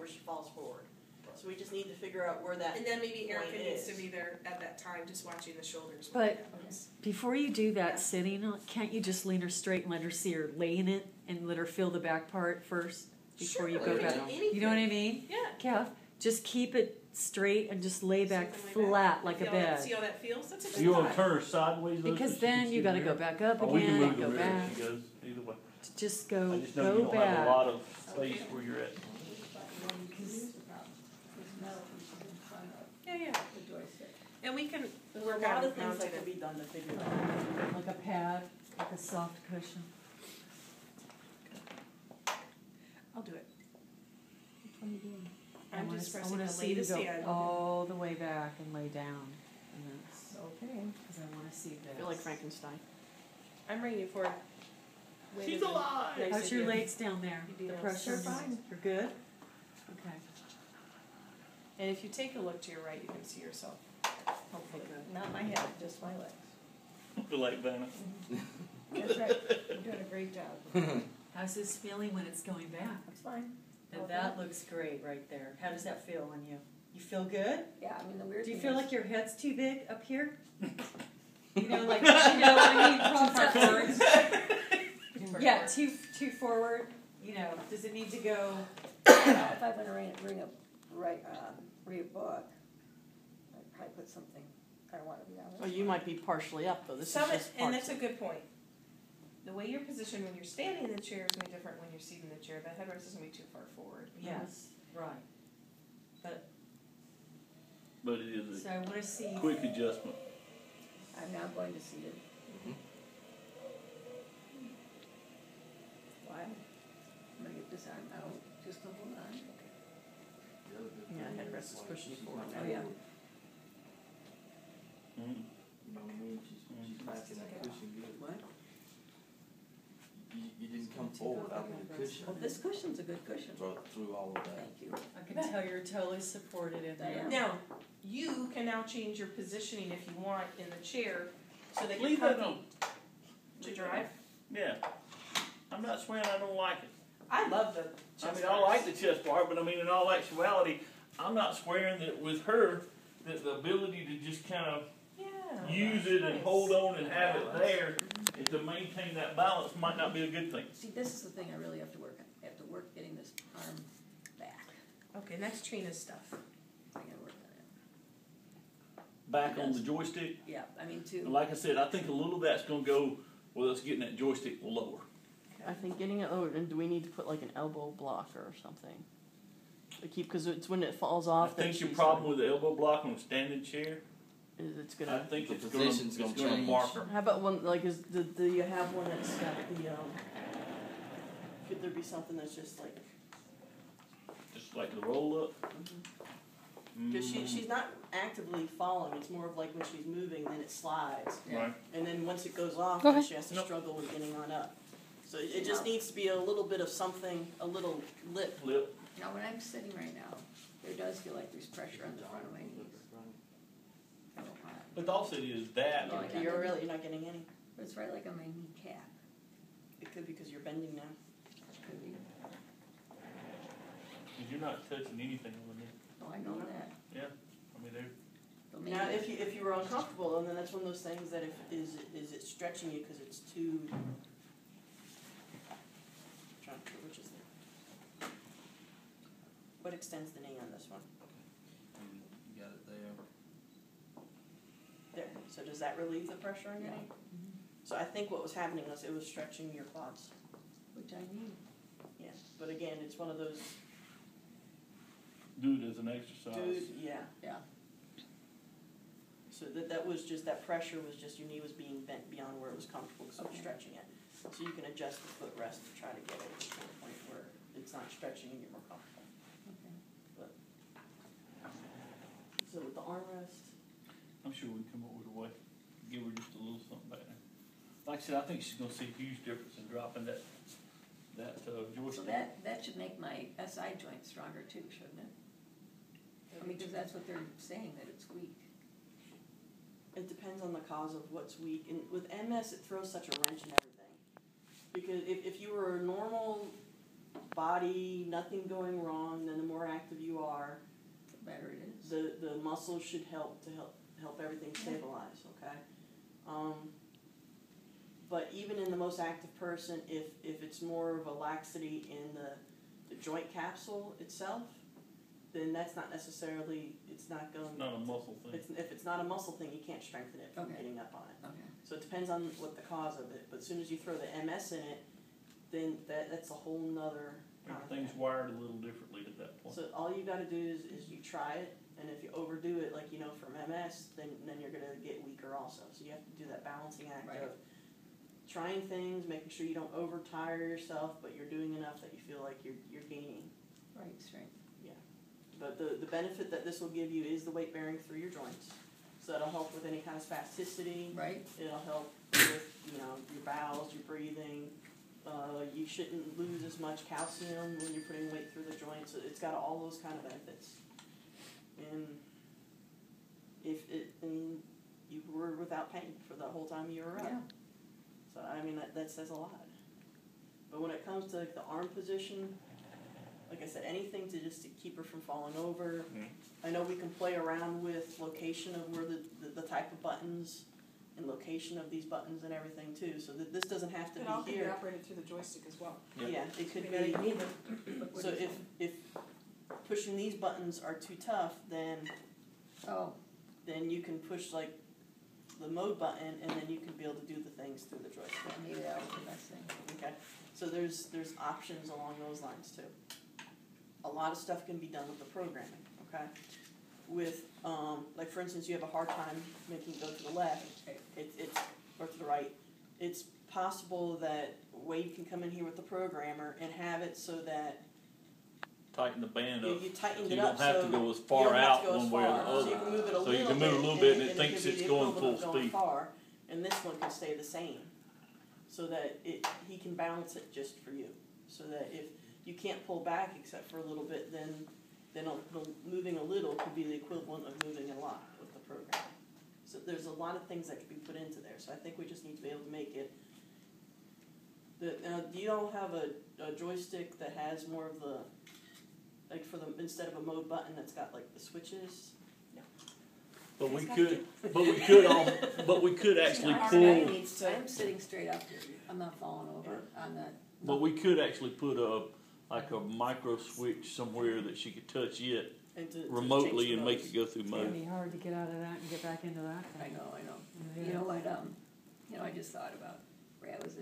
where she falls forward. So we just need to figure out where that. And then maybe Erica point needs is. to be there at that time, just watching the shoulders. But before you do that sitting, can't you just lean her straight and let her see her laying it and let her feel the back part first before you go back? You know what I mean? Yeah. Kath, just keep it straight and just lay back Something flat like a bed. See how that feels? That's a good You want to thought. turn her sideways? though, Because so she then can you see got to the go mirror? back up Or we can again, move the go mirror back. if she goes either way. Just go, I just know go you don't have a back. lot of space where you're at. Yeah. And we can There's work a lot on of things that mounting can it. be done to figure it out. Like a pad, like a soft cushion. I'll do it. Which one are you doing? I'm just I pressing wanna the see you latest go hand. all the way back and lay down. And that's Okay. because I want to see this. I feel like Frankenstein. I'm bringing it forward. Wait She's a minute. alive! Nice How's of your you. legs down there? You do The nice. pressure? They're fine. You're good? Okay. And if you take a look to your right, you can see yourself. Hopefully. Not my head, just my legs. I feel like Vanna. That's right, you're doing a great job. How's this feeling when it's going back? That's fine. And that looks great right there. How does that feel on you? You feel good? Yeah, I mean, the weird Do you thing feel is- like your head's too big up here? You know, like, you know what I mean? Propped up forward. Yeah, too forward. You know, does it need to go? If I'm gonna read a book, I'd probably put something, I don't wanna be honest. Oh, you might be partially up though. This Some, is just and that's partially. a good point. The way you're positioned when you're standing in the chair is going to be different when you're seated in the chair. The headrest isn't going to be too far forward. Yes, right. But it is So I want to see. a quick adjustment. I'm now going to see it. Why? I'm gonna get this arm out, just to hold on. Yeah, headrest is pushing you forward. Oh, yeah. Mm. What? You didn't come forward out with a cushion. Well, this cushion's a good cushion. Through all of that. Thank you. I can tell you're totally supported in there. Yeah. Now, you can now change your positioning if you want in the chair so that you're Leave that comfy on. to drive. Yeah. I'm not swearing I don't like it. I love the I chest mean, I like the bars. chest bar, but I mean, in all actuality, I'm not swearing that with her, that the ability to just kind of Yeah, use it and nice. hold on and have it there, and to maintain that balance might not be a good thing. See, this is the thing I really have to work on. I have to work getting this arm back. Okay, next Trina's stuff. I gotta work on it. Back on the joystick, Yeah, I mean, and to, like I said, I think a little of that's going to go with us getting that joystick lower. I think getting it lowered, and do we need to put like an elbow blocker or something? To keep, because it's when it falls I off. that think your she's problem with the elbow block on a standing chair, is it's I gonna. think The it's going position's gonna to change. mark her. How about one like do you have one that's got the Could there be something that's just like? Just like the roll up. Because she's not actively falling. It's more of like when she's moving, then it slides, Right. and then once it goes off, Go then ahead. she has to Nope. struggle with getting on up. So it just needs to be a little bit of something, a little lip. Lip. now when I'm sitting right now, there does feel like there's pressure on the front of my knees. A little hot. But also it is that. Oh, yeah. You're not getting any. But it's right like on my kneecap. It could be because you're bending now. Could be. You're not touching anything on it. Oh, I know that. Yeah. I mean, they're. But maybe Now, if you were uncomfortable, and then that's one of those things that is it stretching you because it's too. Trying to which is the. What extends the knee on this one? You got it there. There. So does that relieve the pressure on your Yeah. knee? So I think what was happening was it was stretching your quads. which I need. Yeah. But again, it's one of those. Do it as an exercise. Yeah. Yeah. So that was just, that pressure was just your knee was being bent beyond where it was comfortable because it was Okay. stretching it. So you can adjust the footrest to try to get it to a point where it's not stretching and you're more comfortable. Okay. So with the armrest, I'm sure we can come up with a way. Give her just a little something back there. Like I said, I think she's going to see a huge difference in dropping that So joystick. that should make my SI joint stronger too, shouldn't it? I mean, because that's what they're saying, that it's weak. it depends on the cause of what's weak. And with MS, it throws such a wrench in everything. Because if you were a normal body, nothing going wrong, then the more active muscles should help everything stabilize. Okay. But even in the most active person, if it's more of a laxity in the joint capsule itself, then that's not necessarily, it's not going. It's not a muscle thing. If it's not a muscle thing, you can't strengthen it from Okay. getting up on it. Okay. So it depends on what the cause of it. But as soon as you throw the MS in it, then that's a whole nother. Everything's wired a little differently at that point. So all you got to do is you try it, and if you overdo it, like from MS, then you're gonna get weaker also. So you have to do that balancing act Right. of trying things, making sure you don't overtire yourself, but you're doing enough that you feel like you're gaining. Right, strength. But the benefit that this will give you is the weight bearing through your joints. So that'll help with any kind of spasticity. Right. It'll help with your bowels, your breathing. You shouldn't lose as much calcium when you're putting weight through the joints. It's got all those kind of benefits. And you were without pain for the whole time you were up. Yeah. So that says a lot. But when it comes to the arm position, like I said, anything to keep her from falling over. I know we can play around with location of where the type of buttons and location of these buttons and everything too. So that this doesn't have to It all be can be here. operated through the joystick as well. Yeah, it could Yeah, be. you need them. So if pushing these buttons are too tough, then you can push like the mode button, and then you can be able to do the things through the joystick. Maybe that was the best thing. Okay, so there's options along those lines too. A lot of stuff can be done with the programming. Okay, with like for instance, you have a hard time making it go to the left, it's or to the right. It's possible that Wade can come in here with the programmer and have it so that Tighten the band up. you tightened So it you up don't have so to go as you far don't have out to go as one way or far. the So other. you can move it a So little you can bit. move a little bit and it it'll thinks give it's you the going equivalent full of going speed. far, and this one can stay the same, so that he can balance it just for you. So that if you can't pull back except for a little bit, then moving a little could be the equivalent of moving a lot with the program. So there's a lot of things that could be put into there. So I think we just need to be able to make it. Do you all have a joystick that has more of the, like instead of a mode button that's got like the switches? But we could actually pull. I'm sitting straight up here. I'm not falling over on that. But we could actually put a micro switch somewhere that she could touch it And to remotely change the and make modes. it go through It's gonna mode. be hard to get out of that and get back into that. I know. Yeah. You know what? I just thought about. Ray, I was